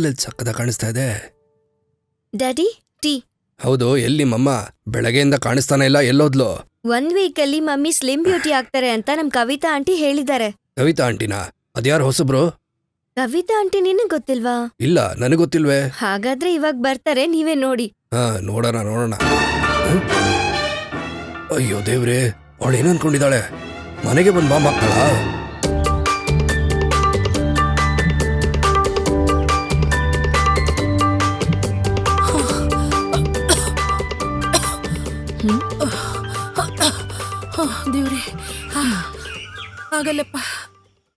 ಎಲ್ಲೆಲ್ಲಿ ಸಕ್ಕದ ಕಾಣಿಸ್ತಾ ಇದೆ. Daddy, tea. ಹೌದು, ಎಲ್ಲಿ ನಿಮ್ಮಮ್ಮ? ಬೆಳಗ್ಗೆಯಿಂದ ಕಾಣಿಸ್ತಾನೆ ಇಲ್ಲ, ಎಲ್ಲೋದ್ಲು? 1 ವೀಕಲ್ಲಿ ಮಮ್ಮಿ ಸ್ಲಿಮ್ ಬ್ಯೂಟಿ ಆಗ್ತಾರೆ ಅಂತ ನಮ್ ಕವಿತಾ ಆಂಟಿ ಹೇಳಿದ್ದಾರೆ. ಕವಿತಾ ಆಂಟಿನಾ? ಅದ್ಯಾರು ಹೊಸಬ್ರು? ಕವಿತಾ ಆಂಟಿ ನಿನಗ್ ಗೊತ್ತಿಲ್ವಾ? ಇಲ್ಲ, ನನಗ್ ಗೊತ್ತಿಲ್ವೇ. ಹಾಗಾದ್ರೆ ಇವಾಗ ಬರ್ತಾರೆ, ನೀವೇ ನೋಡಿ. ನೋಡೋಣ. ಅಯ್ಯೋ ದೇವ್ರೆ, ಅವಳೇನು ಅನ್ಕೊಂಡಿದ್ದಾಳೆ? ಮನೆಗೆ ಬಂದ್ ಬಾ ಮಕ್ಕಳ. ದೇವ್ರೆ, ಆಗಲ್ಲಪ್ಪ.